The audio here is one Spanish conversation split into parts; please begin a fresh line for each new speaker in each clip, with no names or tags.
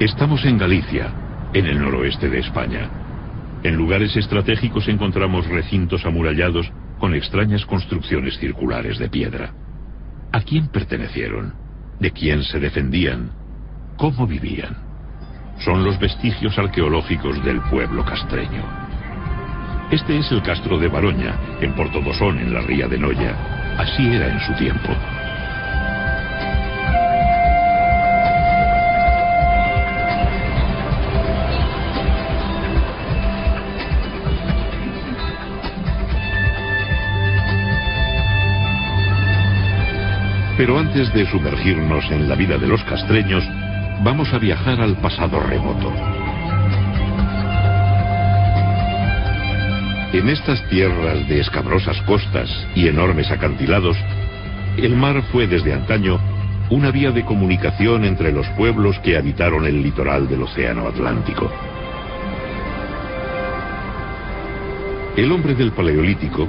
Estamos en Galicia, en el noroeste de España. En lugares estratégicos encontramos recintos amurallados con extrañas construcciones circulares de piedra. ¿A quién pertenecieron? ¿De quién se defendían? ¿Cómo vivían? Son los vestigios arqueológicos del pueblo castreño. Este es el castro de Baroña, en Portobosón, en la ría de Noia. Así era en su tiempo. Pero antes de sumergirnos en la vida de los castreños, vamos a viajar al pasado remoto. En estas tierras de escabrosas costas y enormes acantilados, el mar fue desde antaño una vía de comunicación entre los pueblos que habitaron el litoral del Océano Atlántico. El hombre del Paleolítico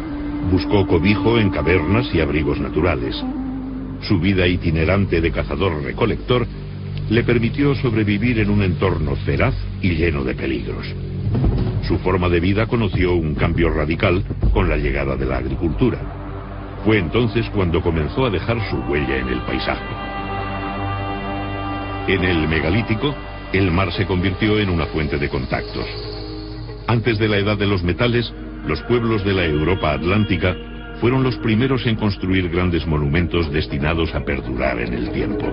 buscó cobijo en cavernas y abrigos naturales. Su vida itinerante de cazador-recolector le permitió sobrevivir en un entorno feraz y lleno de peligros. Su forma de vida conoció un cambio radical con la llegada de la agricultura. Fue entonces cuando comenzó a dejar su huella en el paisaje. En el megalítico, el mar se convirtió en una fuente de contactos. Antes de la edad de los metales, los pueblos de la Europa atlántica fueron los primeros en construir grandes monumentos destinados a perdurar en el tiempo.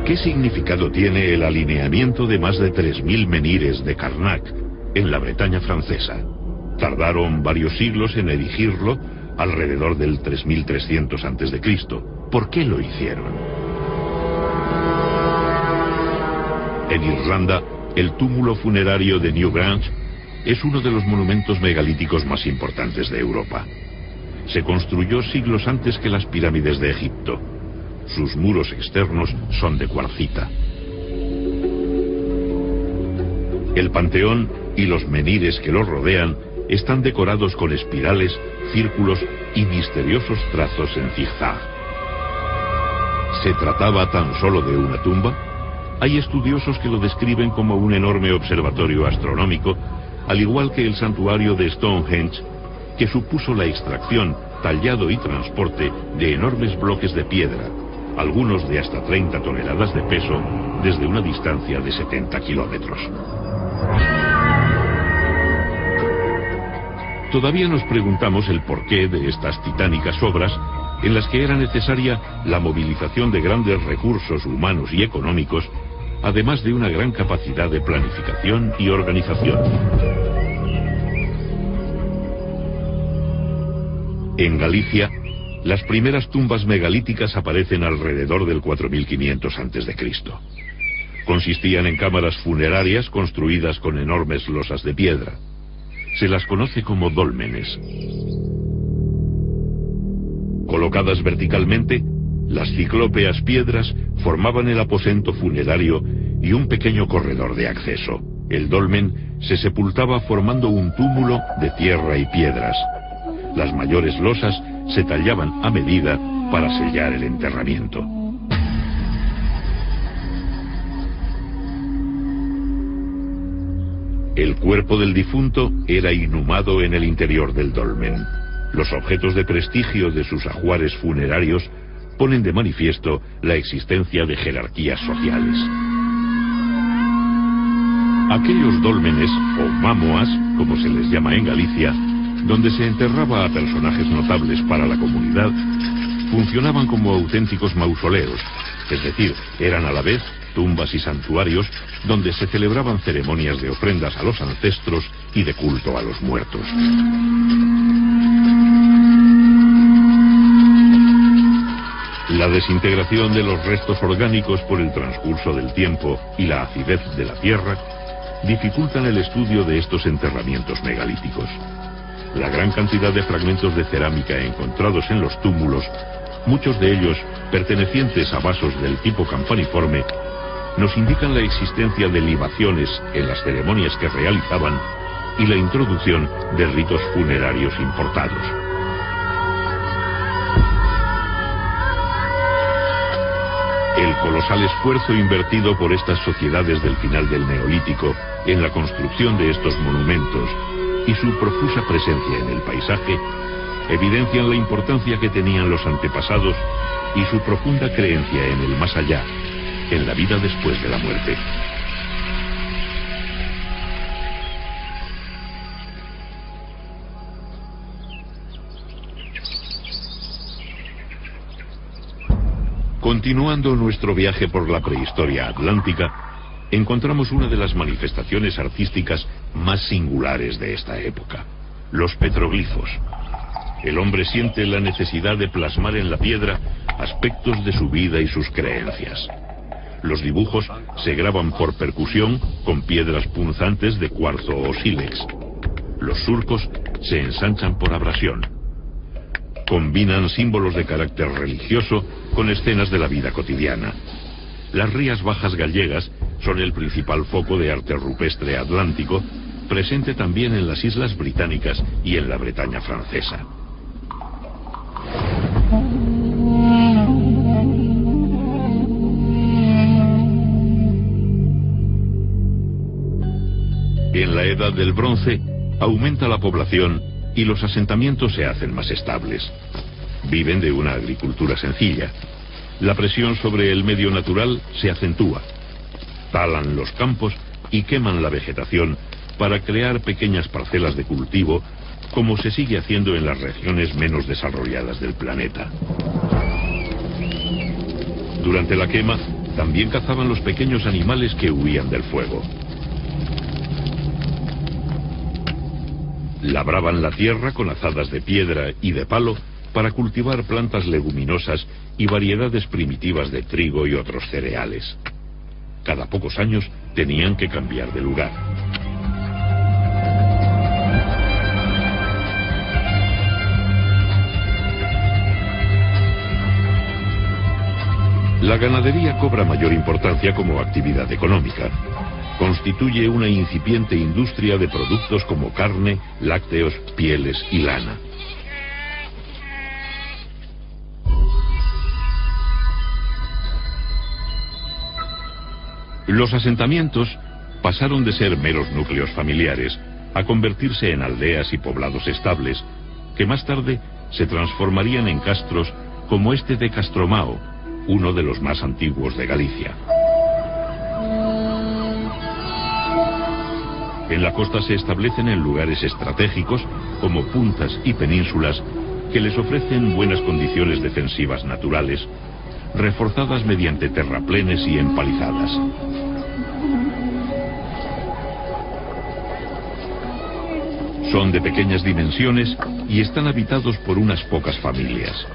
¿Qué significado tiene el alineamiento de más de 3000 menhires de Karnak en la Bretaña francesa? Tardaron varios siglos en erigirlo, alrededor del 3300 a.C. ¿Por qué lo hicieron? En Irlanda, el túmulo funerario de Newgrange es uno de los monumentos megalíticos más importantes de Europa. Se construyó siglos antes que las pirámides de Egipto. Sus muros externos son de cuarcita. El panteón y los menhires que lo rodean están decorados con espirales, círculos y misteriosos trazos en zigzag. ¿Se trataba tan solo de una tumba? Hay estudiosos que lo describen como un enorme observatorio astronómico, al igual que el santuario de Stonehenge, que supuso la extracción, tallado y transporte de enormes bloques de piedra, algunos de hasta 30 toneladas de peso, desde una distancia de 70 kilómetros. Todavía nos preguntamos el porqué de estas titánicas obras, en las que era necesaria la movilización de grandes recursos humanos y económicos, además de una gran capacidad de planificación y organización. En Galicia, las primeras tumbas megalíticas aparecen alrededor del 4500 a.C. Consistían en cámaras funerarias construidas con enormes losas de piedra. Se las conoce como dólmenes. Colocadas verticalmente, las ciclópeas piedras formaban el aposento funerario y un pequeño corredor de acceso. El dolmen se sepultaba formando un túmulo de tierra y piedras. Las mayores losas se tallaban a medida para sellar el enterramiento. El cuerpo del difunto era inhumado en el interior del dolmen. Los objetos de prestigio de sus ajuares funerarios ponen de manifiesto la existencia de jerarquías sociales. Aquellos dólmenes, o mámoas, como se les llama en Galicia, donde se enterraba a personajes notables para la comunidad, funcionaban como auténticos mausoleos, es decir, eran a la vez tumbas y santuarios donde se celebraban ceremonias de ofrendas a los ancestros y de culto a los muertos. La desintegración de los restos orgánicos por el transcurso del tiempo y la acidez de la tierra dificultan el estudio de estos enterramientos megalíticos. La gran cantidad de fragmentos de cerámica encontrados en los túmulos, muchos de ellos pertenecientes a vasos del tipo campaniforme, nos indican la existencia de libaciones en las ceremonias que realizaban y la introducción de ritos funerarios importados. El colosal esfuerzo invertido por estas sociedades del final del Neolítico en la construcción de estos monumentos y su profusa presencia en el paisaje evidencian la importancia que tenían los antepasados y su profunda creencia en el más allá, en la vida después de la muerte. Continuando nuestro viaje por la prehistoria atlántica, encontramos una de las manifestaciones artísticas más singulares de esta época: los petroglifos. El hombre siente la necesidad de plasmar en la piedra aspectos de su vida y sus creencias. Los dibujos se graban por percusión con piedras punzantes de cuarzo o sílex. Los surcos se ensanchan por abrasión. Combinan símbolos de carácter religioso con escenas de la vida cotidiana. Las Rías Bajas gallegas son el principal foco de arte rupestre atlántico, presente también en las Islas Británicas y en la Bretaña francesa. En la Edad del Bronce aumenta la población y los asentamientos se hacen más estables. Viven de una agricultura sencilla. La presión sobre el medio natural se acentúa. Talan los campos y queman la vegetación para crear pequeñas parcelas de cultivo, como se sigue haciendo en las regiones menos desarrolladas del planeta. Durante la quema, también cazaban los pequeños animales que huían del fuego. Labraban la tierra con azadas de piedra y de palo para cultivar plantas leguminosas y variedades primitivas de trigo y otros cereales. Cada pocos años tenían que cambiar de lugar. La ganadería cobra mayor importancia como actividad económica. Constituye una incipiente industria de productos como carne, lácteos, pieles y lana. Los asentamientos pasaron de ser meros núcleos familiares a convertirse en aldeas y poblados estables, que más tarde se transformarían en castros como este de Castromao, uno de los más antiguos de Galicia. En la costa se establecen en lugares estratégicos como puntas y penínsulas que les ofrecen buenas condiciones defensivas naturales, reforzadas mediante terraplenes y empalizadas. Son de pequeñas dimensiones y están habitados por unas pocas familias.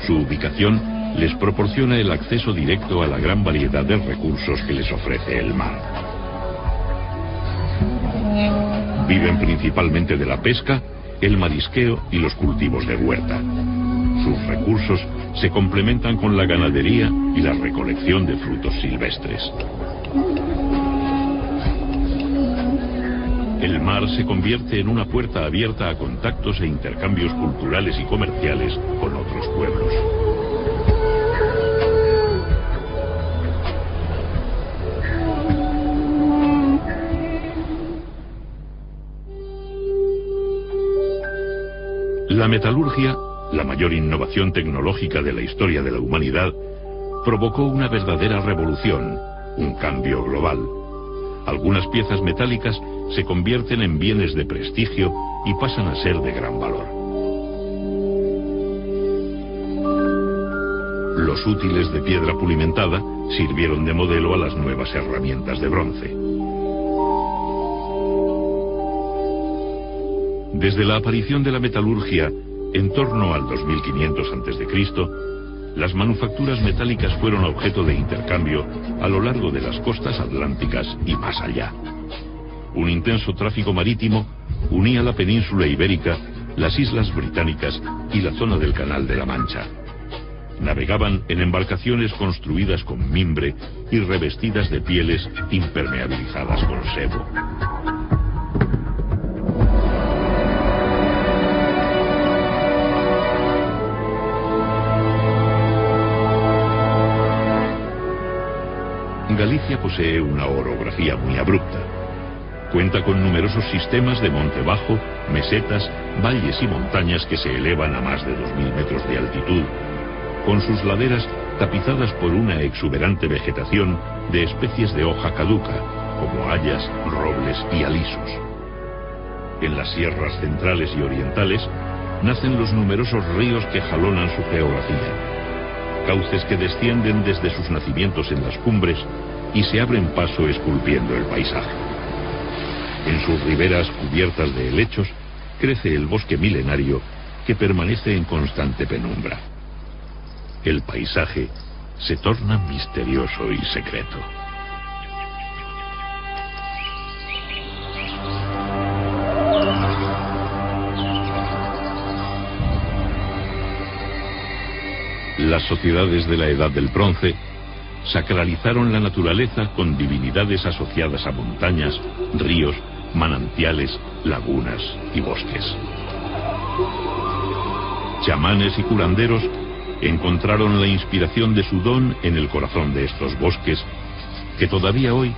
Su ubicación les proporciona el acceso directo a la gran variedad de recursos que les ofrece el mar. Viven principalmente de la pesca, el marisqueo y los cultivos de huerta. Sus recursos se complementan con la ganadería y la recolección de frutos silvestres. El mar se convierte en una puerta abierta a contactos e intercambios culturales y comerciales con otros pueblos. La metalurgia, la mayor innovación tecnológica de la historia de la humanidad, provocó una verdadera revolución, un cambio global. Algunas piezas metálicas se convierten en bienes de prestigio y pasan a ser de gran valor. Los útiles de piedra pulimentada sirvieron de modelo a las nuevas herramientas de bronce. Desde la aparición de la metalurgia, en torno al 2500 a.C., las manufacturas metálicas fueron objeto de intercambio a lo largo de las costas atlánticas y más allá. Un intenso tráfico marítimo unía la península ibérica, las islas británicas y la zona del Canal de la Mancha. Navegaban en embarcaciones construidas con mimbre y revestidas de pieles impermeabilizadas con sebo. Galicia posee una orografía muy abrupta. Cuenta con numerosos sistemas de monte bajo, mesetas, valles y montañas que se elevan a más de 2000 metros de altitud, con sus laderas tapizadas por una exuberante vegetación de especies de hoja caduca, como hayas, robles y alisos. En las sierras centrales y orientales nacen los numerosos ríos que jalonan su geografía, cauces que descienden desde sus nacimientos en las cumbres y se abren paso esculpiendo el paisaje. En sus riberas cubiertas de helechos crece el bosque milenario que permanece en constante penumbra. El paisaje se torna misterioso y secreto. Las sociedades de la Edad del Bronce sacralizaron la naturaleza con divinidades asociadas a montañas, ríos, manantiales, lagunas y bosques. Chamanes y curanderos encontraron la inspiración de su don en el corazón de estos bosques, que todavía hoy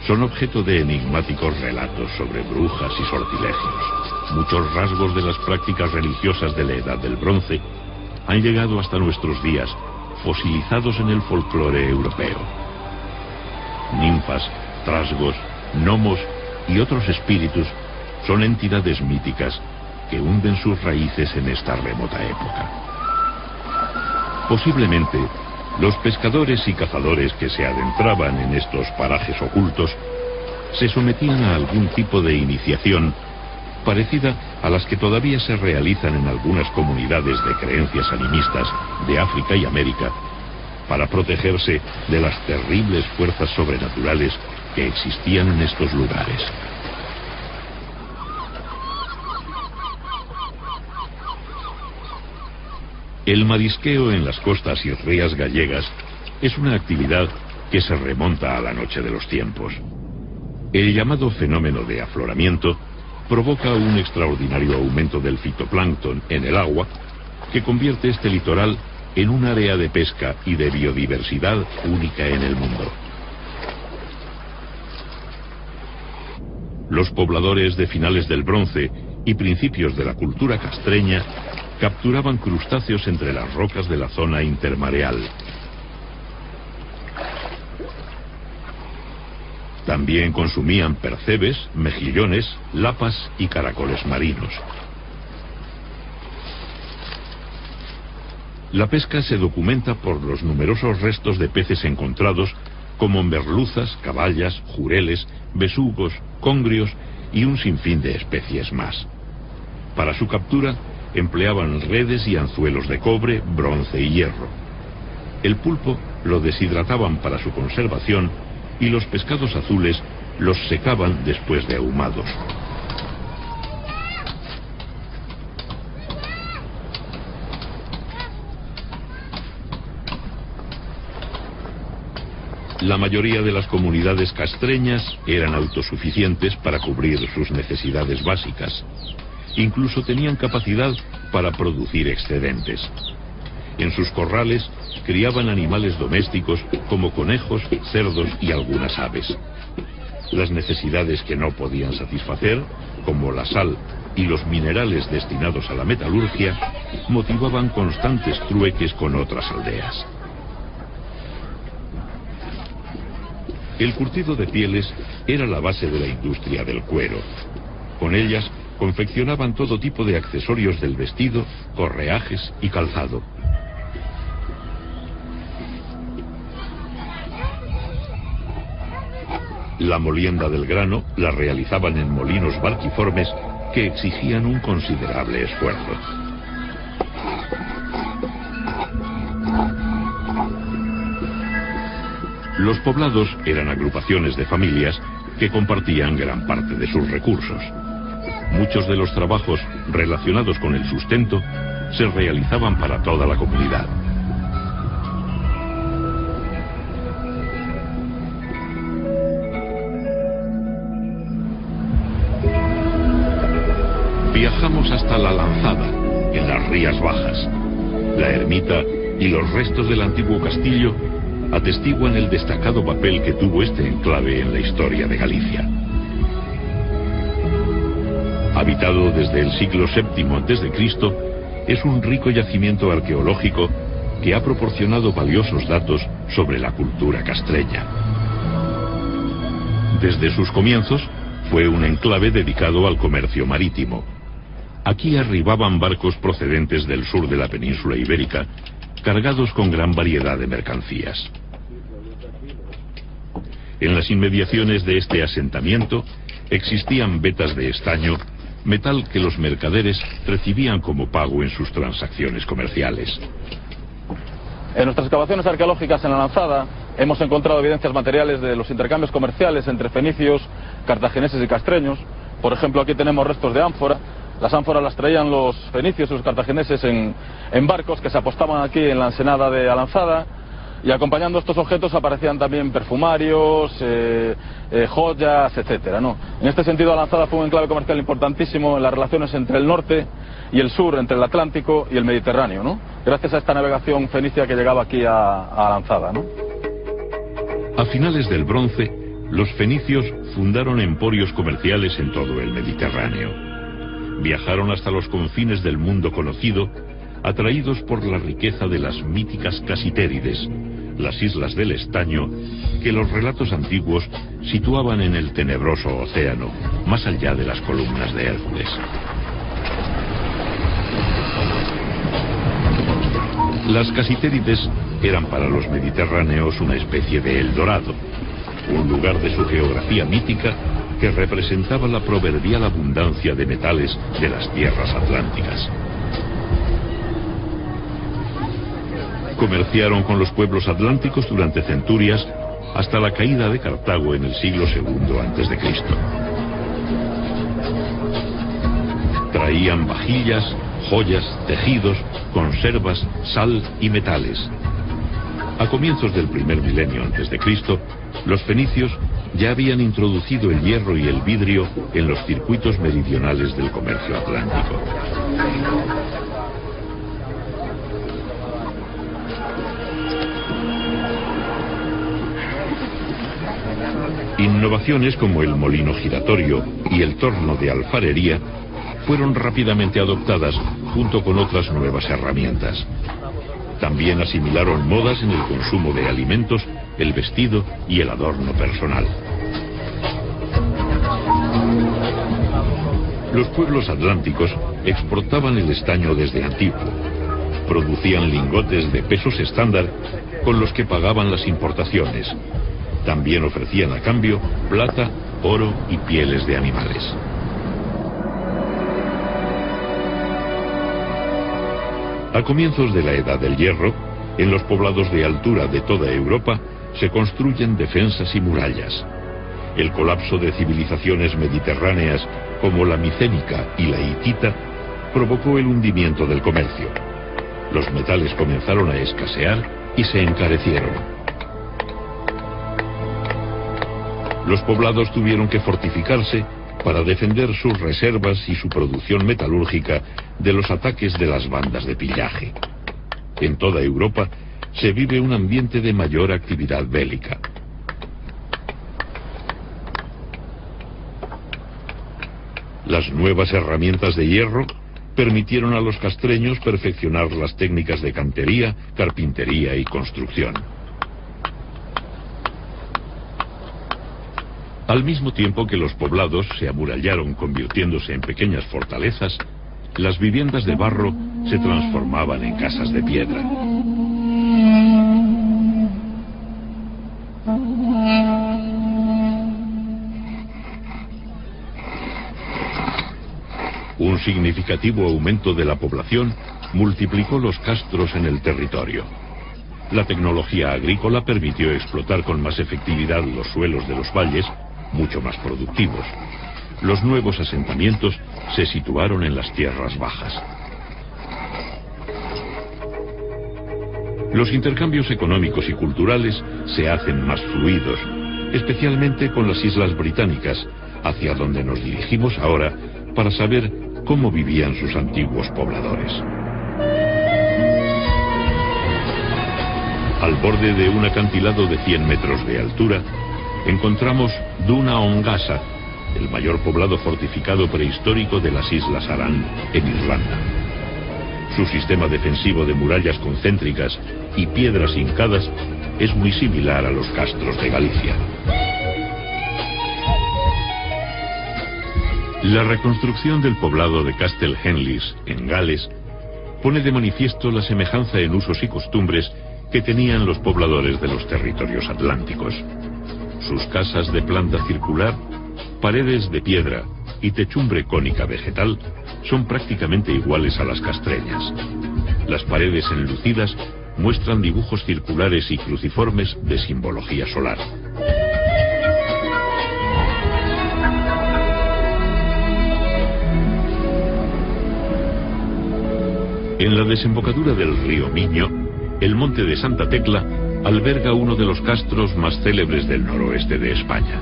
son objeto de enigmáticos relatos sobre brujas y sortilegios. Muchos rasgos de las prácticas religiosas de la Edad del Bronce han llegado hasta nuestros días, fosilizados en el folclore europeo. Ninfas, trasgos, gnomos y otros espíritus son entidades míticas que hunden sus raíces en esta remota época. Posiblemente, los pescadores y cazadores que se adentraban en estos parajes ocultos se sometían a algún tipo de iniciación parecida a las que todavía se realizan en algunas comunidades de creencias animistas de África y América, para protegerse de las terribles fuerzas sobrenaturales que existían en estos lugares. El marisqueo en las costas y rías gallegas es una actividad que se remonta a la noche de los tiempos. El llamado fenómeno de afloramiento provoca un extraordinario aumento del fitoplancton en el agua, que convierte este litoral en un área de pesca y de biodiversidad única en el mundo. Los pobladores de finales del Bronce y principios de la cultura castreña capturaban crustáceos entre las rocas de la zona intermareal. También consumían percebes, mejillones, lapas y caracoles marinos. La pesca se documenta por los numerosos restos de peces encontrados, como merluzas, caballas, jureles, besugos, congrios y un sinfín de especies más. Para su captura empleaban redes y anzuelos de cobre, bronce y hierro. El pulpo lo deshidrataban para su conservación y los pescados azules los secaban después de ahumados. La mayoría de las comunidades castreñas eran autosuficientes para cubrir sus necesidades básicas. Incluso tenían capacidad para producir excedentes. En sus corrales criaban animales domésticos como conejos, cerdos y algunas aves. Las necesidades que no podían satisfacer, como la sal y los minerales destinados a la metalurgia, motivaban constantes trueques con otras aldeas. El curtido de pieles era la base de la industria del cuero. Con ellas confeccionaban todo tipo de accesorios del vestido, correajes y calzado. La molienda del grano la realizaban en molinos barquiformes que exigían un considerable esfuerzo. Los poblados eran agrupaciones de familias que compartían gran parte de sus recursos. Muchos de los trabajos relacionados con el sustento se realizaban para toda la comunidad. Viajamos hasta La Lanzada, en las Rías Bajas. La ermita y los restos del antiguo castillo atestiguan el destacado papel que tuvo este enclave en la historia de Galicia. Habitado desde el siglo VII a.C., es un rico yacimiento arqueológico que ha proporcionado valiosos datos sobre la cultura castreña. Desde sus comienzos, fue un enclave dedicado al comercio marítimo. Aquí arribaban barcos procedentes del sur de la península ibérica, cargados con gran variedad de mercancías. En las inmediaciones de este asentamiento existían vetas de estaño, metal que los mercaderes recibían como pago en sus transacciones comerciales.
En nuestras excavaciones arqueológicas en la Lanzada hemos encontrado evidencias materiales de los intercambios comerciales entre fenicios, cartagineses y castreños. Por ejemplo, aquí tenemos restos de ánfora. Las ánforas las traían los fenicios y los cartagineses en barcos que se apostaban aquí en la ensenada de Alanzada, y acompañando estos objetos aparecían también perfumarios, joyas, etcétera, ¿no? En este sentido, Alanzada fue un enclave comercial importantísimo en las relaciones entre el norte y el sur, entre el Atlántico y el Mediterráneo, ¿no? Gracias a esta navegación fenicia que llegaba aquí a Alanzada, ¿no?
A finales del Bronce, los fenicios fundaron emporios comerciales en todo el Mediterráneo. Viajaron hasta los confines del mundo conocido, atraídos por la riqueza de las míticas Casitérides, las islas del estaño, que los relatos antiguos situaban en el tenebroso océano, más allá de las columnas de Hércules. Las Casitérides eran para los mediterráneos una especie de Eldorado, un lugar de su geografía mítica que representaba la proverbial abundancia de metales de las tierras atlánticas. Comerciaron con los pueblos atlánticos durante centurias hasta la caída de Cartago en el siglo II a.C. Traían vajillas, joyas, tejidos, conservas, sal y metales. A comienzos del primer milenio a.C., los fenicios ya habían introducido el hierro y el vidrio en los circuitos meridionales del comercio atlántico. Innovaciones como el molino giratorio y el torno de alfarería fueron rápidamente adoptadas junto con otras nuevas herramientas. También asimilaron modas en el consumo de alimentos, el vestido y el adorno personal. Los pueblos atlánticos exportaban el estaño desde antiguo. Producían lingotes de pesos estándar con los que pagaban las importaciones. También ofrecían a cambio plata, oro y pieles de animales. A comienzos de la Edad del Hierro, en los poblados de altura de toda Europa, se construyen defensas y murallas. El colapso de civilizaciones mediterráneas como la micénica y la hitita provocó el hundimiento del comercio. Los metales comenzaron a escasear y se encarecieron. Los poblados tuvieron que fortificarse para defender sus reservas y su producción metalúrgica de los ataques de las bandas de pillaje. En toda Europa se vive un ambiente de mayor actividad bélica. Las nuevas herramientas de hierro permitieron a los castreños perfeccionar las técnicas de cantería, carpintería y construcción. Al mismo tiempo que los poblados se amurallaron convirtiéndose en pequeñas fortalezas, las viviendas de barro se transformaban en casas de piedra. Un significativo aumento de la población multiplicó los castros en el territorio. La tecnología agrícola permitió explotar con más efectividad los suelos de los valles, mucho más productivos. Los nuevos asentamientos se situaron en las tierras bajas. Los intercambios económicos y culturales se hacen más fluidos, especialmente con las islas británicas, hacia donde nos dirigimos ahora para saber cómo vivían sus antiguos pobladores. Al borde de un acantilado de 100 metros de altura, encontramos Duna Ongasa, el mayor poblado fortificado prehistórico de las Islas Aran, en Irlanda. Su sistema defensivo de murallas concéntricas y piedras hincadas es muy similar a los castros de Galicia. La reconstrucción del poblado de Castle Henleys, en Gales, pone de manifiesto la semejanza en usos y costumbres que tenían los pobladores de los territorios atlánticos. Sus casas de planta circular, paredes de piedra y techumbre cónica vegetal son prácticamente iguales a las castreñas. Las paredes enlucidas muestran dibujos circulares y cruciformes de simbología solar. En la desembocadura del río Miño, el monte de Santa Tecla alberga uno de los castros más célebres del noroeste de España.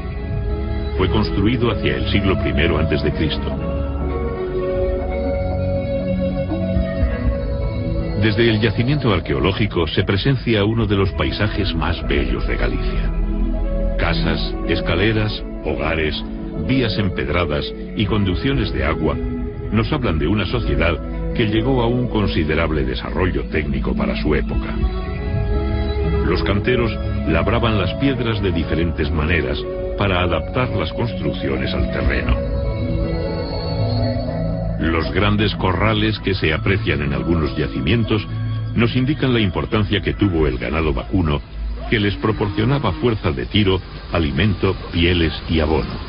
Fue construido hacia el siglo I a.C. Desde el yacimiento arqueológico se presencia uno de los paisajes más bellos de Galicia. Casas, escaleras, hogares, vías empedradas y conducciones de agua nos hablan de una sociedad que llegó a un considerable desarrollo técnico para su época. Los canteros labraban las piedras de diferentes maneras para adaptar las construcciones al terreno. Los grandes corrales que se aprecian en algunos yacimientos nos indican la importancia que tuvo el ganado vacuno, que les proporcionaba fuerza de tiro, alimento, pieles y abono.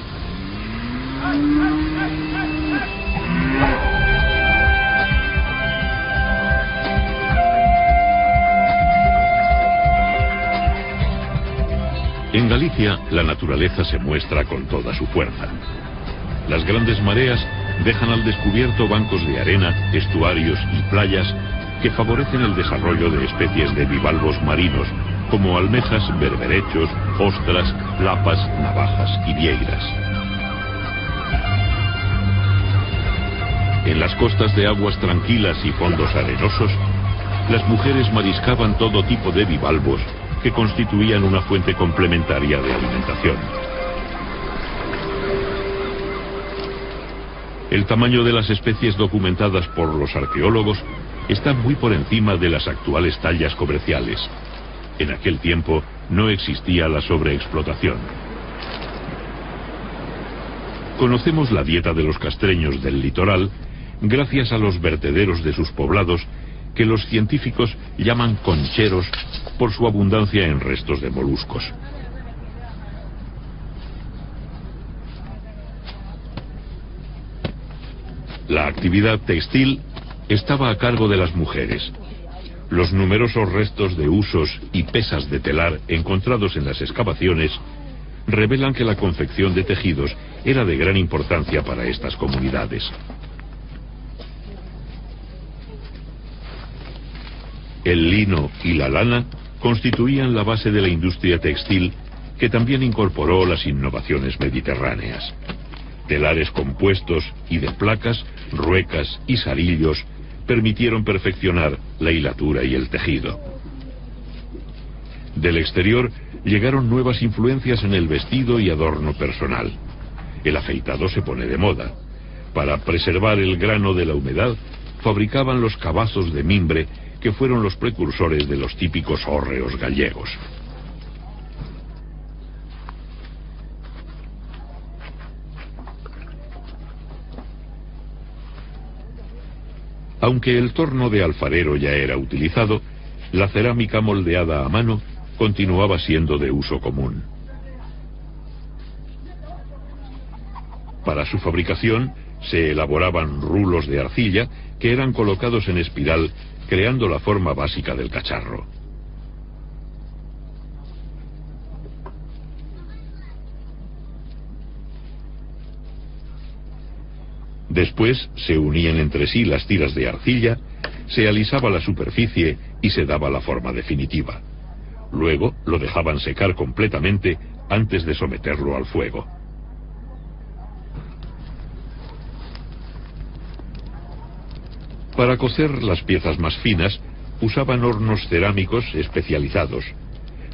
En Galicia, la naturaleza se muestra con toda su fuerza. Las grandes mareas dejan al descubierto bancos de arena, estuarios y playas que favorecen el desarrollo de especies de bivalvos marinos, como almejas, berberechos, ostras, lapas, navajas y vieiras. En las costas de aguas tranquilas y fondos arenosos, las mujeres mariscaban todo tipo de bivalvos que constituían una fuente complementaria de alimentación. El tamaño de las especies documentadas por los arqueólogos está muy por encima de las actuales tallas comerciales. En aquel tiempo no existía la sobreexplotación. Conocemos la dieta de los castreños del litoral gracias a los vertederos de sus poblados, que los científicos llaman concheros por su abundancia en restos de moluscos. La actividad textil estaba a cargo de las mujeres. Los numerosos restos de husos y pesas de telar encontrados en las excavaciones revelan que la confección de tejidos era de gran importancia para estas comunidades. El lino y la lana constituían la base de la industria textil, que también incorporó las innovaciones mediterráneas. Telares compuestos y de placas, ruecas y sarillos permitieron perfeccionar la hilatura y el tejido. Del exterior llegaron nuevas influencias en el vestido y adorno personal. El afeitado se pone de moda. Para preservar el grano de la humedad, fabricaban los cabazos de mimbre, que fueron los precursores de los típicos hórreos gallegos. Aunque el torno de alfarero ya era utilizado, la cerámica moldeada a mano continuaba siendo de uso común. Para su fabricación se elaboraban rulos de arcilla que eran colocados en espiral, creando la forma básica del cacharro. Después se unían entre sí las tiras de arcilla, se alisaba la superficie y se daba la forma definitiva. Luego lo dejaban secar completamente antes de someterlo al fuego. Para cocer las piezas más finas, usaban hornos cerámicos especializados,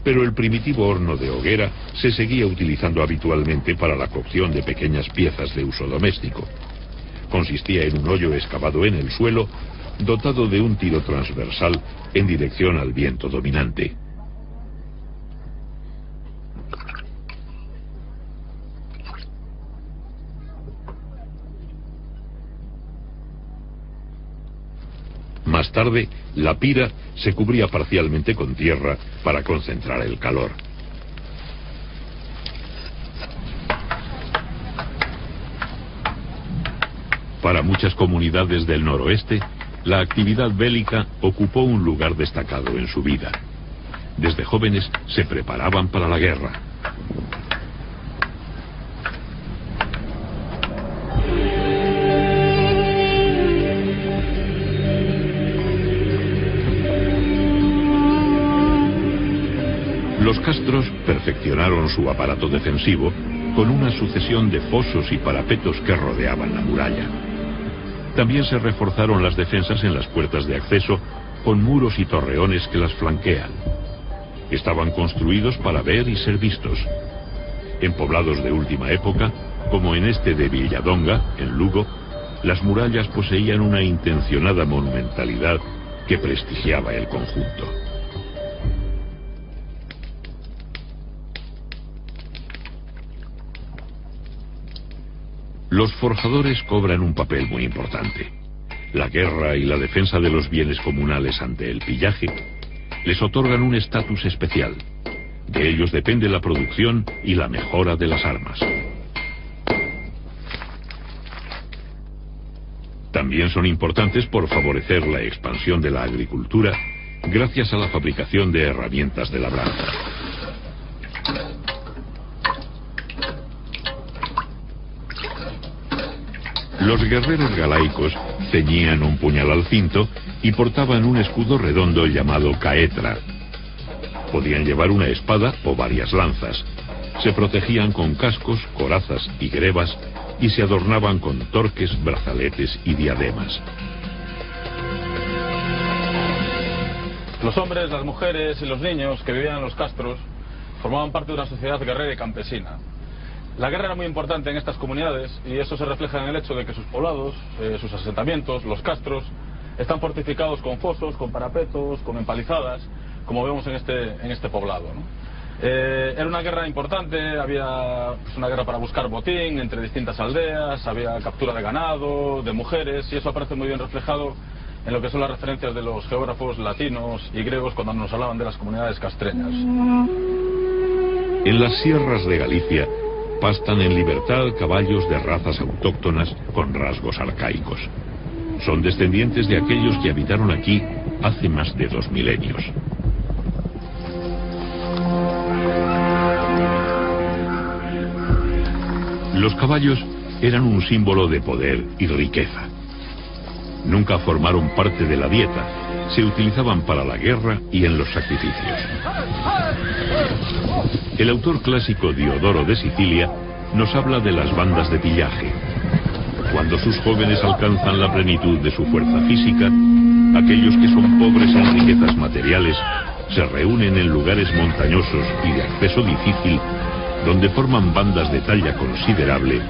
pero el primitivo horno de hoguera se seguía utilizando habitualmente para la cocción de pequeñas piezas de uso doméstico. Consistía en un hoyo excavado en el suelo, dotado de un tiro transversal en dirección al viento dominante. Más tarde, la pira se cubría parcialmente con tierra para concentrar el calor. Para muchas comunidades del noroeste, la actividad bélica ocupó un lugar destacado en su vida. Desde jóvenes se preparaban para la guerra. Los castros perfeccionaron su aparato defensivo con una sucesión de fosos y parapetos que rodeaban la muralla. También se reforzaron las defensas en las puertas de acceso con muros y torreones que las flanquean. Estaban construidos para ver y ser vistos. En poblados de última época, como en este de Villadonga, en Lugo, las murallas poseían una intencionada monumentalidad que prestigiaba el conjunto. Los forjadores cobran un papel muy importante. La guerra y la defensa de los bienes comunales ante el pillaje les otorgan un estatus especial. De ellos depende la producción y la mejora de las armas. También son importantes por favorecer la expansión de la agricultura gracias a la fabricación de herramientas de labranza. Los guerreros galaicos ceñían un puñal al cinto y portaban un escudo redondo llamado caetra. Podían llevar una espada o varias lanzas. Se protegían con cascos, corazas y grebas y se adornaban con torques, brazaletes y diademas.
Los hombres, las mujeres y los niños que vivían en los castros formaban parte de una sociedad guerrera y campesina. La guerra era muy importante en estas comunidades y eso se refleja en el hecho de que sus poblados, sus asentamientos, los castros, están fortificados con fosos, con parapetos, con empalizadas, como vemos en este poblado, ¿no? Era una guerra importante, había una guerra para buscar botín entre distintas aldeas, había captura de ganado, de mujeres, y eso aparece muy bien reflejado en lo que son las referencias de los geógrafos latinos y griegos cuando nos hablaban de las comunidades castreñas.
En las sierras de Galicia pastan en libertad caballos de razas autóctonas con rasgos arcaicos. Son descendientes de aquellos que habitaron aquí hace más de 2 milenios. Los caballos eran un símbolo de poder y riqueza. Nunca formaron parte de la dieta, se utilizaban para la guerra y en los sacrificios. El autor clásico Diodoro de Sicilia nos habla de las bandas de pillaje. Cuando sus jóvenes alcanzan la plenitud de su fuerza física, aquellos que son pobres en riquezas materiales se reúnen en lugares montañosos y de acceso difícil, donde forman bandas de talla considerable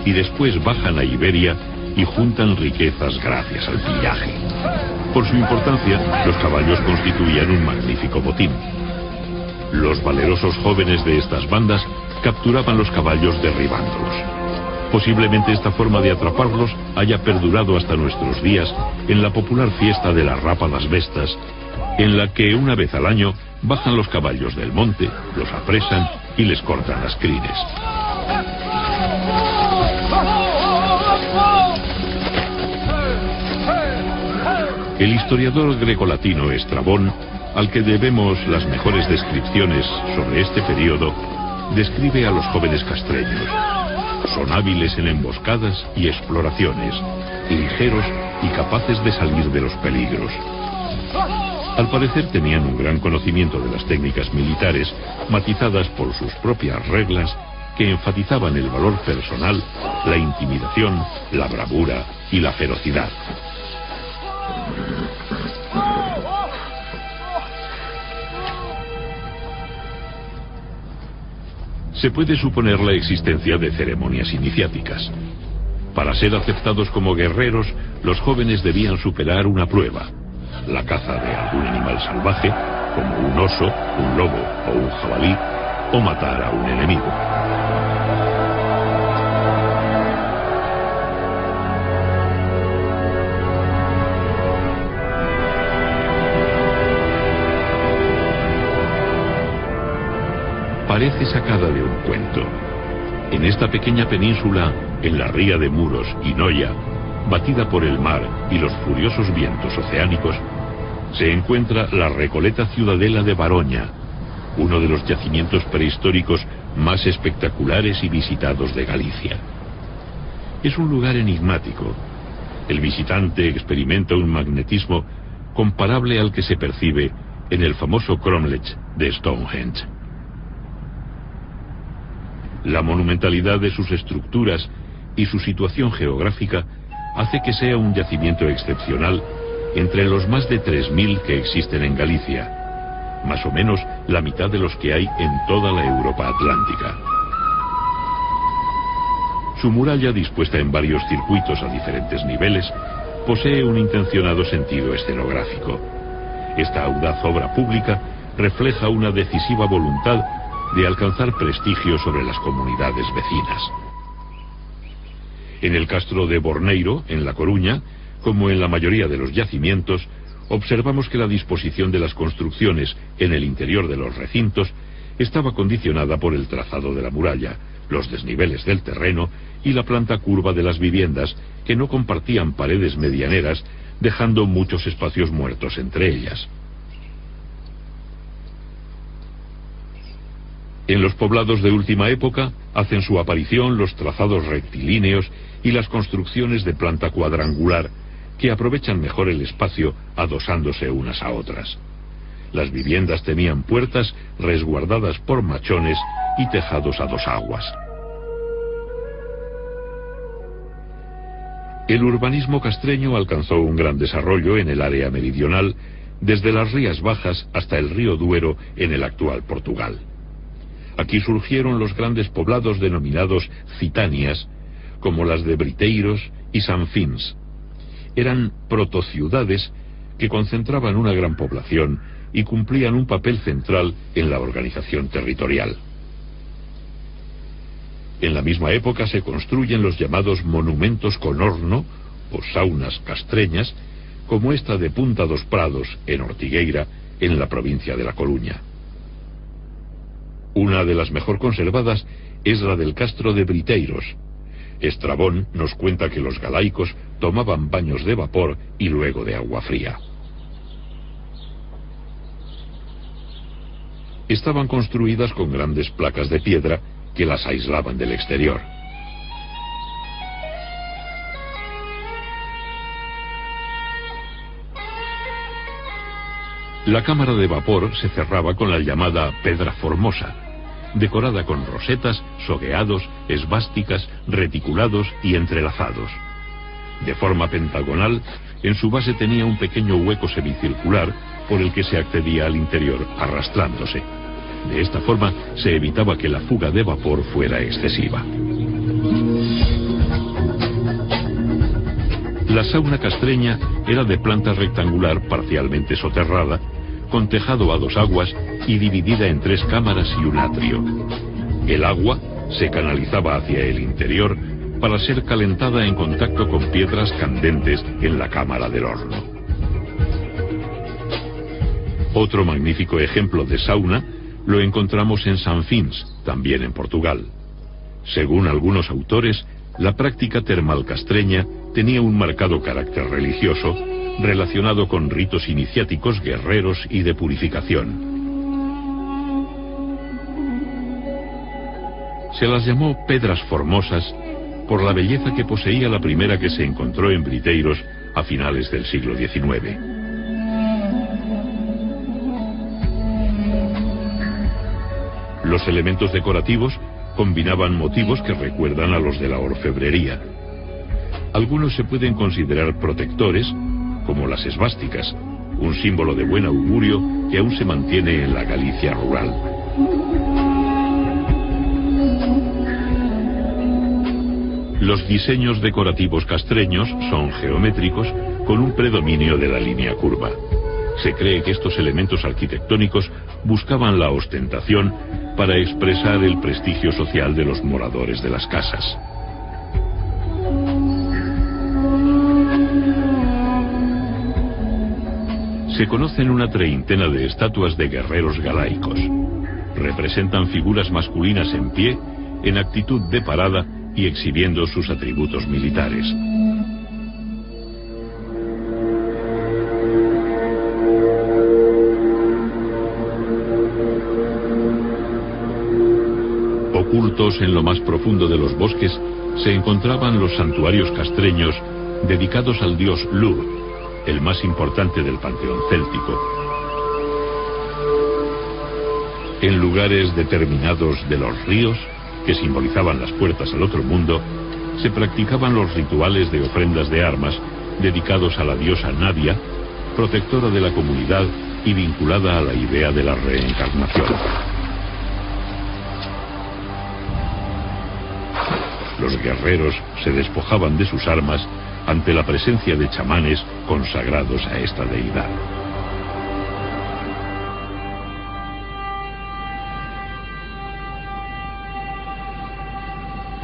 y después bajan a Iberia y juntan riquezas gracias al pillaje. Por su importancia, los caballos constituían un magnífico botín. Los valerosos jóvenes de estas bandas capturaban los caballos derribándolos. Posiblemente esta forma de atraparlos haya perdurado hasta nuestros días en la popular fiesta de las rápadas bestas, en la que una vez al año bajan los caballos del monte, los apresan y les cortan las crines. El historiador grecolatino Estrabón, al que debemos las mejores descripciones sobre este periodo, describe a los jóvenes castreños. Son hábiles en emboscadas y exploraciones, ligeros y capaces de salir de los peligros. Al parecer tenían un gran conocimiento de las técnicas militares, matizadas por sus propias reglas, que enfatizaban el valor personal, la intimidación, la bravura y la ferocidad. Se puede suponer la existencia de ceremonias iniciáticas. Para ser aceptados como guerreros, los jóvenes debían superar una prueba: la caza de algún animal salvaje, como un oso, un lobo o un jabalí, o matar a un enemigo. Parece sacada de un cuento. En esta pequeña península, en la ría de Muros y Noya, batida por el mar y los furiosos vientos oceánicos, se encuentra la Recoleta Ciudadela de Baroña, uno de los yacimientos prehistóricos más espectaculares y visitados de Galicia. Es un lugar enigmático. El visitante experimenta un magnetismo comparable al que se percibe en el famoso cromlech de Stonehenge. La monumentalidad de sus estructuras y su situación geográfica hace que sea un yacimiento excepcional entre los más de 3.000 que existen en Galicia, más o menos la mitad de los que hay en toda la Europa atlántica. Su muralla, dispuesta en varios circuitos a diferentes niveles, posee un intencionado sentido escenográfico. Esta audaz obra pública refleja una decisiva voluntad de alcanzar prestigio sobre las comunidades vecinas. En el castro de Borneiro, en La Coruña, como en la mayoría de los yacimientos, observamos que la disposición de las construcciones en el interior de los recintos estaba condicionada por el trazado de la muralla, los desniveles del terreno y la planta curva de las viviendas, que no compartían paredes medianeras, dejando muchos espacios muertos entre ellas. En los poblados de última época hacen su aparición los trazados rectilíneos y las construcciones de planta cuadrangular, que aprovechan mejor el espacio adosándose unas a otras. Las viviendas tenían puertas resguardadas por machones y tejados a dos aguas. El urbanismo castreño alcanzó un gran desarrollo en el área meridional, desde las Rías Bajas hasta el río Duero en el actual Portugal. Aquí surgieron los grandes poblados denominados citanias, como las de Briteiros y Sanfins. Eran protociudades que concentraban una gran población y cumplían un papel central en la organización territorial. En la misma época se construyen los llamados monumentos con horno o saunas castreñas, como esta de Punta dos Prados, en Ortigueira, en la provincia de La Coruña. Una de las mejor conservadas es la del castro de Briteiros. Estrabón nos cuenta que los galaicos tomaban baños de vapor y luego de agua fría. Estaban construidas con grandes placas de piedra que las aislaban del exterior. La cámara de vapor se cerraba con la llamada pedra formosa, decorada con rosetas, sogueados, esvásticas, reticulados y entrelazados. De forma pentagonal, en su base tenía un pequeño hueco semicircular por el que se accedía al interior arrastrándose. De esta forma se evitaba que la fuga de vapor fuera excesiva. La sauna castreña era de planta rectangular parcialmente soterrada, con tejado a dos aguas y dividida en 3 cámaras y un atrio. El agua se canalizaba hacia el interior para ser calentada en contacto con piedras candentes en la cámara del horno. Otro magnífico ejemplo de sauna lo encontramos en Sanfins, también en Portugal. Según algunos autores, la práctica termal castreña tenía un marcado carácter religioso, relacionado con ritos iniciáticos guerreros y de purificación. Se las llamó Pedras Formosas por la belleza que poseía la primera que se encontró en Briteiros a finales del siglo XIX. Los elementos decorativos combinaban motivos que recuerdan a los de la orfebrería. Algunos se pueden considerar protectores, como las esvásticas, un símbolo de buen augurio que aún se mantiene en la Galicia rural. Los diseños decorativos castreños son geométricos con un predominio de la línea curva. Se cree que estos elementos arquitectónicos buscaban la ostentación para expresar el prestigio social de los moradores de las casas. Se conocen una treintena de estatuas de guerreros galaicos. Representan figuras masculinas en pie, en actitud de parada y exhibiendo sus atributos militares. Ocultos en lo más profundo de los bosques se encontraban los santuarios castreños dedicados al dios Lugh, el más importante del panteón céltico. En lugares determinados de los ríos, que simbolizaban las puertas al otro mundo, se practicaban los rituales de ofrendas de armas dedicados a la diosa Nadia, protectora de la comunidad y vinculada a la idea de la reencarnación. Los guerreros se despojaban de sus armas ante la presencia de chamanes consagrados a esta deidad.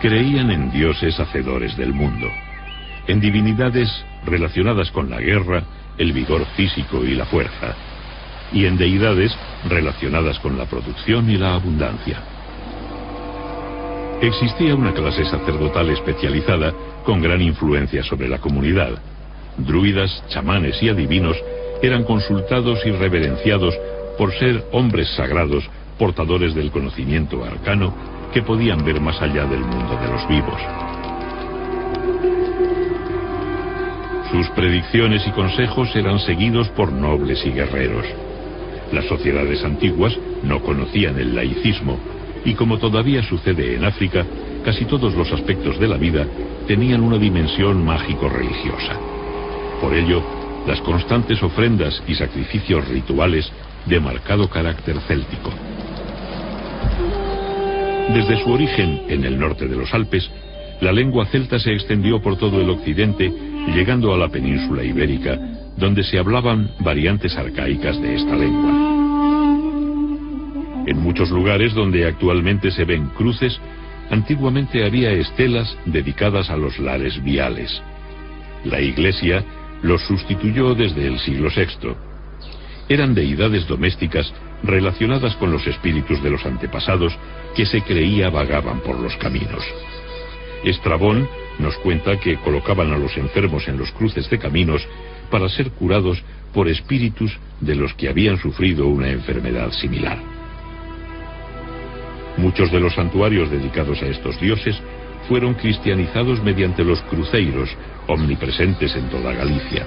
Creían en dioses hacedores del mundo, en divinidades relacionadas con la guerra, el vigor físico y la fuerza, y en deidades relacionadas con la producción y la abundancia. Existía una clase sacerdotal especializada con gran influencia sobre la comunidad. Druidas, chamanes y adivinos eran consultados y reverenciados por ser hombres sagrados, portadores del conocimiento arcano, que podían ver más allá del mundo de los vivos. Sus predicciones y consejos eran seguidos por nobles y guerreros. Las sociedades antiguas no conocían el laicismo, y como todavía sucede en África, casi todos los aspectos de la vida tenían una dimensión mágico-religiosa. Por ello, las constantes ofrendas y sacrificios rituales de marcado carácter céltico. Desde su origen en el norte de los Alpes, la lengua celta se extendió por todo el occidente, llegando a la península ibérica, donde se hablaban variantes arcaicas de esta lengua. En muchos lugares donde actualmente se ven cruces, antiguamente había estelas dedicadas a los lares viales. La Iglesia los sustituyó desde el siglo VI. Eran deidades domésticas relacionadas con los espíritus de los antepasados que se creía vagaban por los caminos. Estrabón nos cuenta que colocaban a los enfermos en los cruces de caminos para ser curados por espíritus de los que habían sufrido una enfermedad similar. Muchos de los santuarios dedicados a estos dioses fueron cristianizados mediante los cruceiros, omnipresentes en toda Galicia.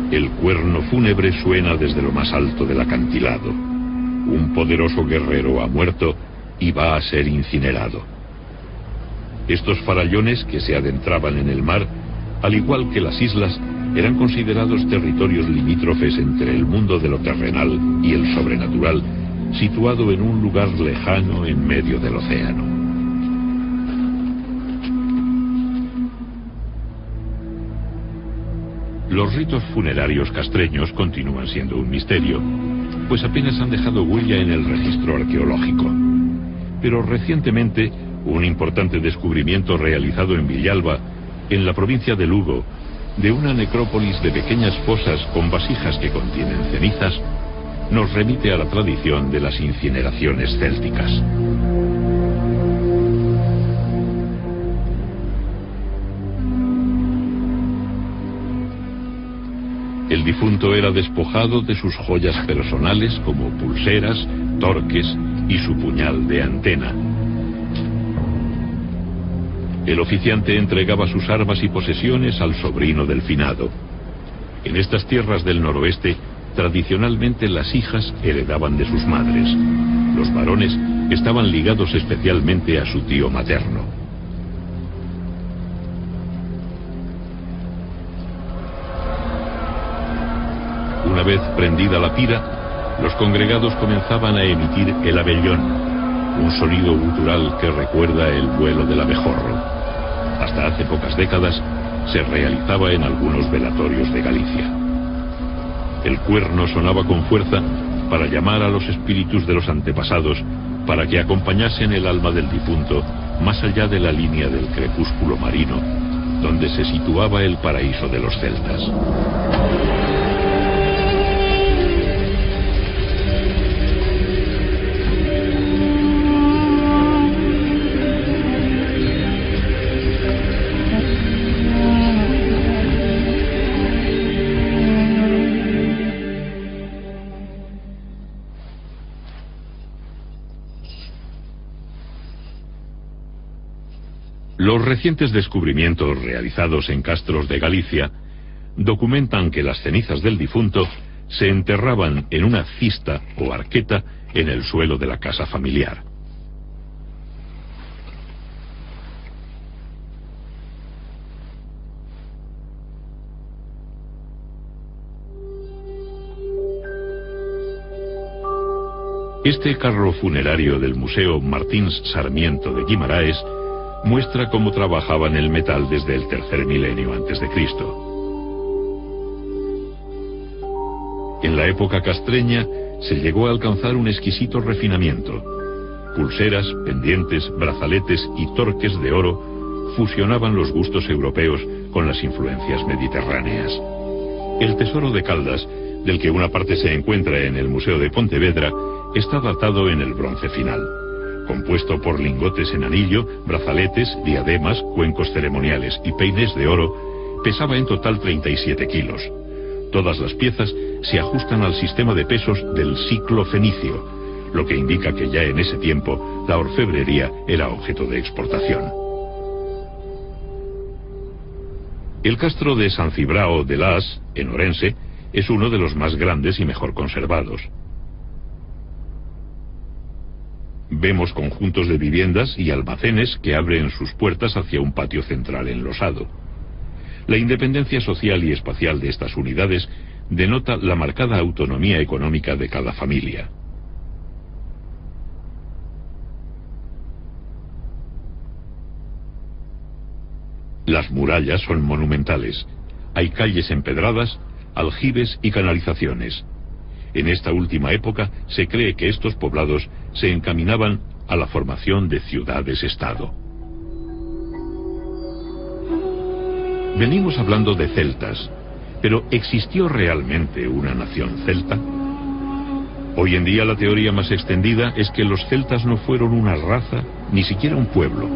El cuerno fúnebre suena desde lo más alto del acantilado. Un poderoso guerrero ha muerto y va a ser incinerado. Estos farallones que se adentraban en el mar, al igual que las islas, eran considerados territorios limítrofes entre el mundo de lo terrenal y el sobrenatural, situado en un lugar lejano en medio del océano. Los ritos funerarios castreños continúan siendo un misterio, pues apenas han dejado huella en el registro arqueológico. Pero recientemente, un importante descubrimiento realizado en Villalba, en la provincia de Lugo, de una necrópolis de pequeñas fosas con vasijas que contienen cenizas, nos remite a la tradición de las incineraciones célticas. El difunto era despojado de sus joyas personales como pulseras, torques y su puñal de antena. El oficiante entregaba sus armas y posesiones al sobrino del finado. En estas tierras del noroeste, tradicionalmente las hijas heredaban de sus madres. Los varones estaban ligados especialmente a su tío materno. Una vez prendida la pira, los congregados comenzaban a emitir el abellón, un sonido gutural que recuerda el vuelo del abejorro. Hasta hace pocas décadas se realizaba en algunos velatorios de Galicia. El cuerno sonaba con fuerza para llamar a los espíritus de los antepasados para que acompañasen el alma del difunto más allá de la línea del crepúsculo marino, donde se situaba el paraíso de los celtas. Los recientes descubrimientos realizados en castros de Galicia documentan que las cenizas del difunto se enterraban en una cista o arqueta en el suelo de la casa familiar. Este carro funerario del Museo Martins Sarmiento de Guimaraes muestra cómo trabajaban el metal desde el tercer milenio antes de Cristo. En la época castreña se llegó a alcanzar un exquisito refinamiento. Pulseras, pendientes, brazaletes y torques de oro fusionaban los gustos europeos con las influencias mediterráneas. El tesoro de Caldas, del que una parte se encuentra en el Museo de Pontevedra, está datado en el bronce final, compuesto por lingotes en anillo, brazaletes, diademas, cuencos ceremoniales y peines de oro. Pesaba en total 37 kilos. Todas las piezas se ajustan al sistema de pesos del ciclo fenicio, lo que indica que ya en ese tiempo la orfebrería era objeto de exportación. El castro de San Cibrao de Las, en Orense, es uno de los más grandes y mejor conservados. Vemos conjuntos de viviendas y almacenes que abren sus puertas hacia un patio central enlosado. La independencia social y espacial de estas unidades denota la marcada autonomía económica de cada familia. Las murallas son monumentales. Hay calles empedradas, aljibes y canalizaciones. En esta última época se cree que estos poblados se encaminaban a la formación de ciudades-estado. Venimos hablando de celtas, pero ¿existió realmente una nación celta? Hoy en día la teoría más extendida es que los celtas no fueron una raza, ni siquiera un pueblo.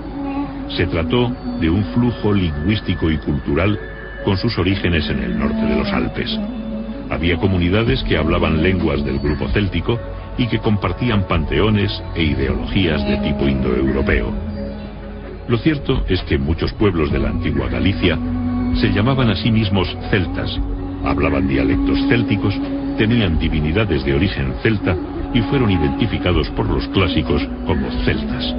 Se trató de un flujo lingüístico y cultural con sus orígenes en el norte de los Alpes. Había comunidades que hablaban lenguas del grupo céltico y que compartían panteones e ideologías de tipo indoeuropeo. Lo cierto es que muchos pueblos de la antigua Galicia se llamaban a sí mismos celtas, hablaban dialectos célticos, tenían divinidades de origen celta y fueron identificados por los clásicos como celtas.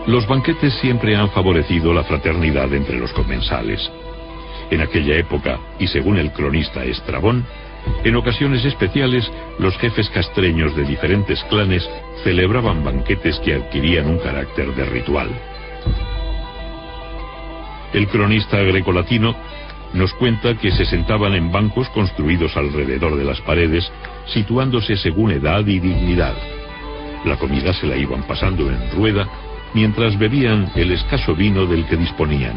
Los banquetes siempre han favorecido la fraternidad entre los comensales. En aquella época, y según el cronista Estrabón, en ocasiones especiales, los jefes castreños de diferentes clanes celebraban banquetes que adquirían un carácter de ritual. El cronista grecolatino nos cuenta que se sentaban en bancos construidos alrededor de las paredes, situándose según edad y dignidad. La comida se la iban pasando en rueda, mientras bebían el escaso vino del que disponían.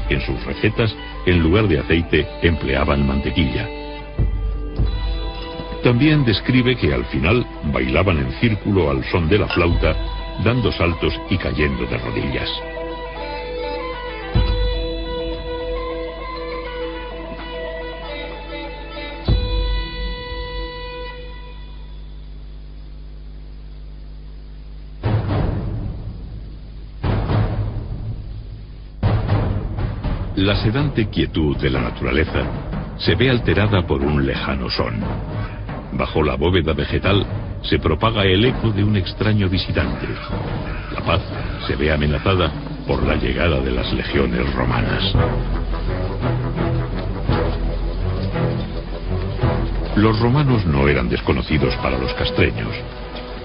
En sus recetas, en lugar de aceite, empleaban mantequilla. También describe que al final bailaban en círculo al son de la flauta, dando saltos y cayendo de rodillas. La sedante quietud de la naturaleza se ve alterada por un lejano son. Bajo la bóveda vegetal se propaga el eco de un extraño visitante. La paz se ve amenazada por la llegada de las legiones romanas. Los romanos no eran desconocidos para los castreños.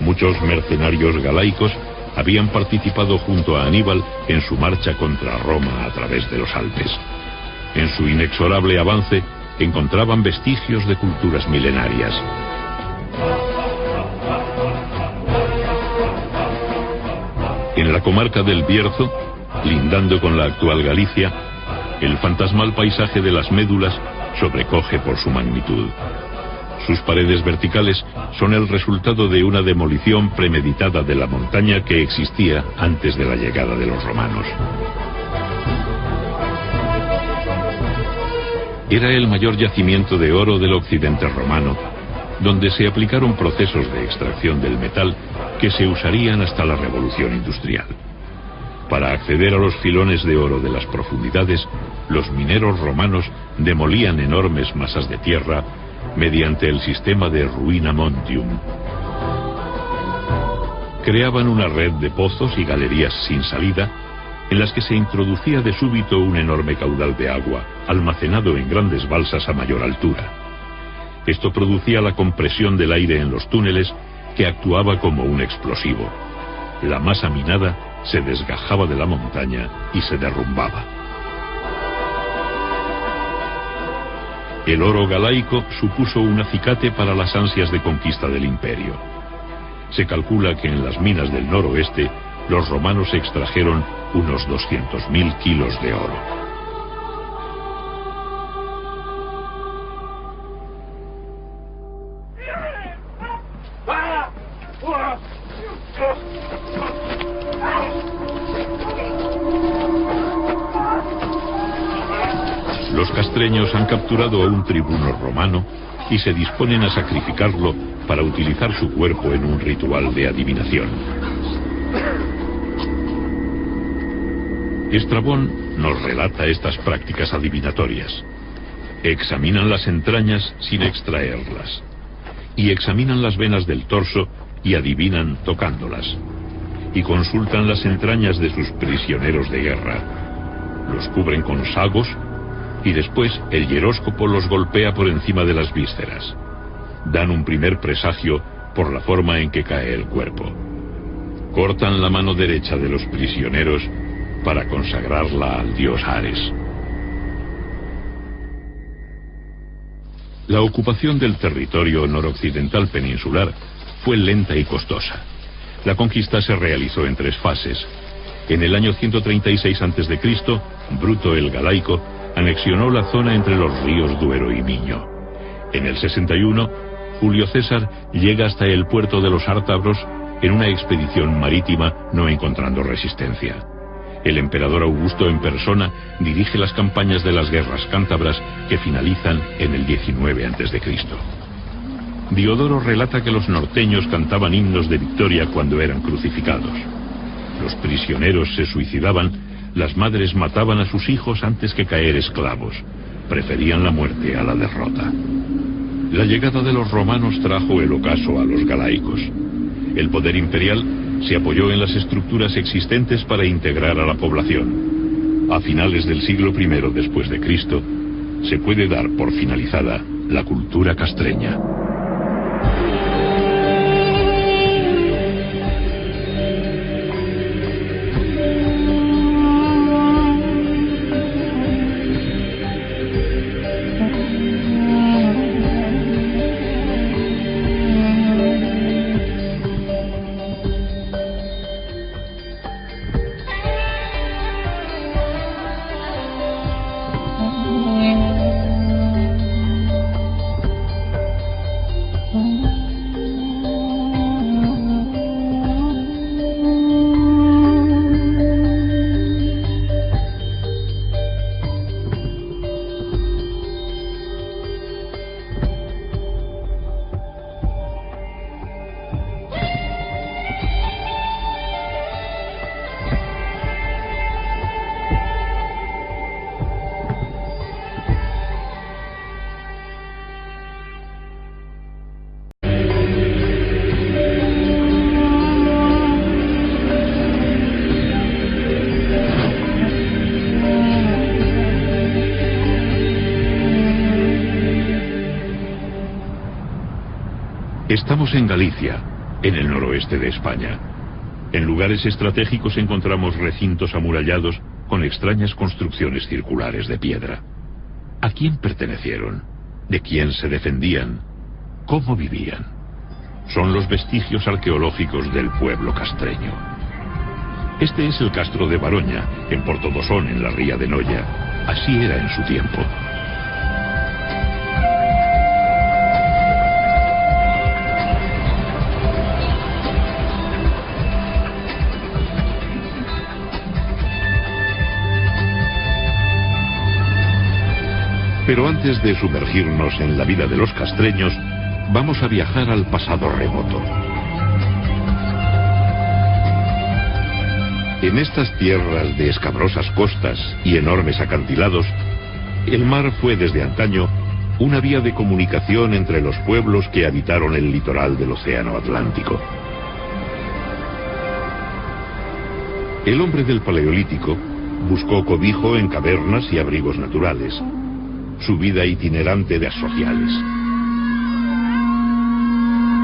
Muchos mercenarios galaicos habían participado junto a Aníbal en su marcha contra Roma a través de los Alpes. En su inexorable avance encontraban vestigios de culturas milenarias. En la comarca del Bierzo, lindando con la actual Galicia, el fantasmal paisaje de las Médulas sobrecoge por su magnitud. Sus paredes verticales son el resultado de una demolición premeditada de la montaña que existía antes de la llegada de los romanos. Era el mayor yacimiento de oro del occidente romano, donde se aplicaron procesos de extracción del metal que se usarían hasta la Revolución Industrial. Para acceder a los filones de oro de las profundidades, los mineros romanos demolían enormes masas de tierra mediante el sistema de ruina montium. Creaban una red de pozos y galerías sin salida, en las que se introducía de súbito un enorme caudal de agua, almacenado en grandes balsas a mayor altura. Esto producía la compresión del aire en los túneles, que actuaba como un explosivo. La masa minada se desgajaba de la montaña y se derrumbaba. El oro galaico supuso un acicate para las ansias de conquista del imperio. Se calcula que en las minas del noroeste los romanos extrajeron unos 200.000 kilos de oro. Los castreños han capturado a un tribuno romano y se disponen a sacrificarlo para utilizar su cuerpo en un ritual de adivinación. Estrabón nos relata estas prácticas adivinatorias. Examinan las entrañas sin extraerlas, y examinan las venas del torso y adivinan tocándolas, y consultan las entrañas de sus prisioneros de guerra. Los cubren con sagos y después el hieróscopo los golpea por encima de las vísceras. Dan un primer presagio por la forma en que cae el cuerpo. Cortan la mano derecha de los prisioneros para consagrarla al dios Ares. La ocupación del territorio noroccidental peninsular fue lenta y costosa. La conquista se realizó en 3 fases. En el año 136 a.C., Bruto el Galaico anexionó la zona entre los ríos Duero y Miño. En el 61, Julio César llega hasta el puerto de los Ártabros en una expedición marítima, no encontrando resistencia. El emperador Augusto en persona dirige las campañas de las guerras cántabras, que finalizan en el 19 a.C. Diodoro relata que los norteños cantaban himnos de victoria cuando eran crucificados. Los prisioneros se suicidaban, las madres mataban a sus hijos antes que caer esclavos. Preferían la muerte a la derrota. La llegada de los romanos trajo el ocaso a los galaicos. El poder imperial se apoyó en las estructuras existentes para integrar a la población. A finales del siglo I después de Cristo, se puede dar por finalizada la cultura castreña. Estamos en Galicia, en el noroeste de España. En lugares estratégicos encontramos recintos amurallados con extrañas construcciones circulares de piedra. ¿A quién pertenecieron? ¿De quién se defendían? ¿Cómo vivían? Son los vestigios arqueológicos del pueblo castreño. Este es el castro de Baroña, en Portodosón, en la ría de Noya. Así era en su tiempo. Pero antes de sumergirnos en la vida de los castreños, vamos a viajar al pasado remoto. En estas tierras de escabrosas costas y enormes acantilados, el mar fue desde antaño una vía de comunicación entre los pueblos que habitaron el litoral del Océano Atlántico. El hombre del Paleolítico buscó cobijo en cavernas y abrigos naturales. Su vida itinerante de asociales.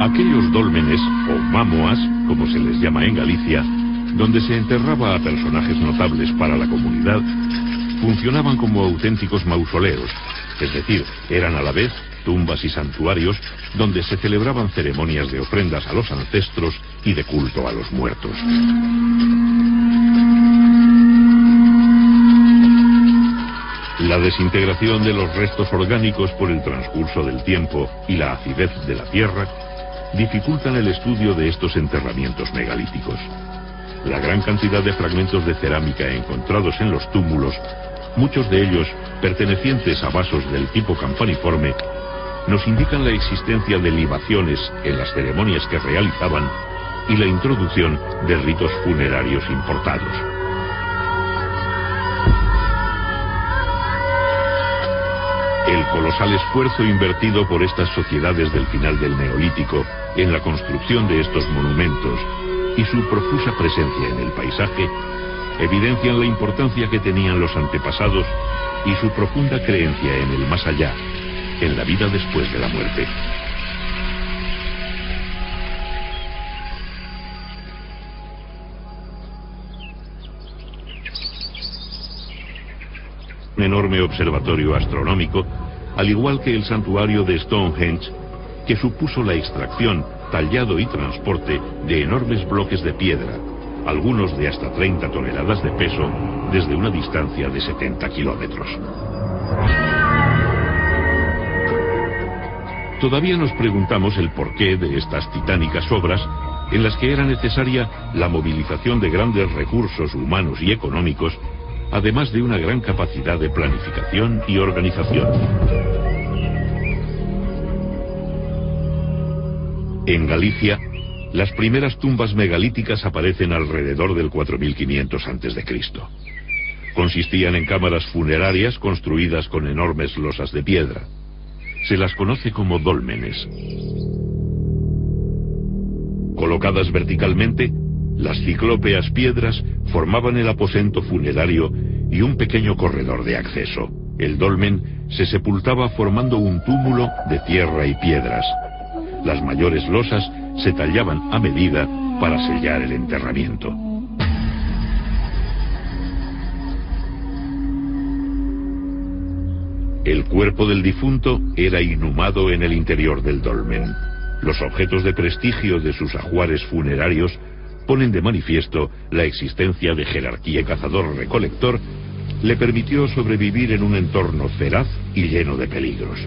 Aquellos dólmenes, o mámoas, como se les llama en Galicia, donde se enterraba a personajes notables para la comunidad, funcionaban como auténticos mausoleos, es decir, eran a la vez tumbas y santuarios donde se celebraban ceremonias de ofrendas a los ancestros y de culto a los muertos. La desintegración de los restos orgánicos por el transcurso del tiempo y la acidez de la tierra dificultan el estudio de estos enterramientos megalíticos. La gran cantidad de fragmentos de cerámica encontrados en los túmulos, muchos de ellos pertenecientes a vasos del tipo campaniforme, nos indican la existencia de libaciones en las ceremonias que realizaban y la introducción de ritos funerarios importados. El colosal esfuerzo invertido por estas sociedades del final del Neolítico en la construcción de estos monumentos y su profusa presencia en el paisaje evidencian la importancia que tenían los antepasados y su profunda creencia en el más allá, en la vida después de la muerte. Un enorme observatorio astronómico, al igual que el santuario de Stonehenge, que supuso la extracción, tallado y transporte de enormes bloques de piedra, algunos de hasta 30 toneladas de peso, desde una distancia de 70 kilómetros. Todavía nos preguntamos el porqué de estas titánicas obras, en las que era necesaria la movilización de grandes recursos humanos y económicos, además de una gran capacidad de planificación y organización. En Galicia, las primeras tumbas megalíticas aparecen alrededor del 4500 a.C. Consistían en cámaras funerarias construidas con enormes losas de piedra. Se las conoce como dólmenes. Colocadas verticalmente, las ciclópeas piedras formaban el aposento funerario y un pequeño corredor de acceso. El dolmen se sepultaba formando un túmulo de tierra y piedras. Las mayores losas se tallaban a medida para sellar el enterramiento. El cuerpo del difunto era inhumado en el interior del dolmen. Los objetos de prestigio de sus ajuares funerarios ponen de manifiesto la existencia de jerarquía cazador-recolector. Le permitió sobrevivir en un entorno feraz y lleno de peligros.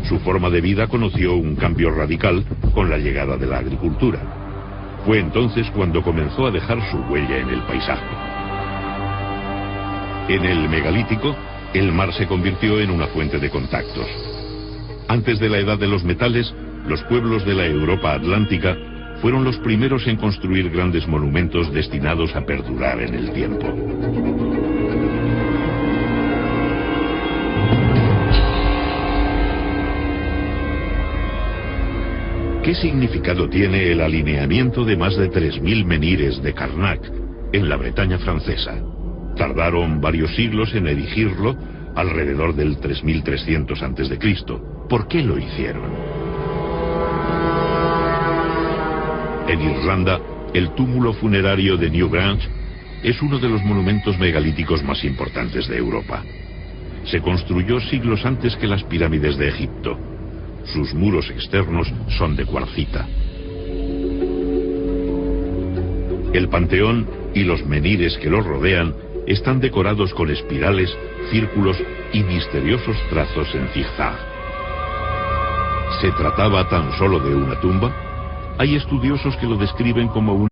Su forma de vida conoció un cambio radical con la llegada de la agricultura. Fue entonces cuando comenzó a dejar su huella en el paisaje. En el megalítico, el mar se convirtió en una fuente de contactos. Antes de la edad de los metales, los pueblos de la Europa atlántica fueron los primeros en construir grandes monumentos destinados a perdurar en el tiempo. ¿Qué significado tiene el alineamiento de más de 3000 menhires de Karnak en la Bretaña francesa? Tardaron varios siglos en erigirlo, alrededor del 3300 a.C. ¿Por qué lo hicieron? En Irlanda, el túmulo funerario de Newgrange es uno de los monumentos megalíticos más importantes de Europa. Se construyó siglos antes que las pirámides de Egipto. Sus muros externos son de cuarcita. El panteón y los menhires que lo rodean están decorados con espirales, círculos y misteriosos trazos en zigzag. ¿Se trataba tan solo de una tumba? Hay estudiosos que lo describen como un...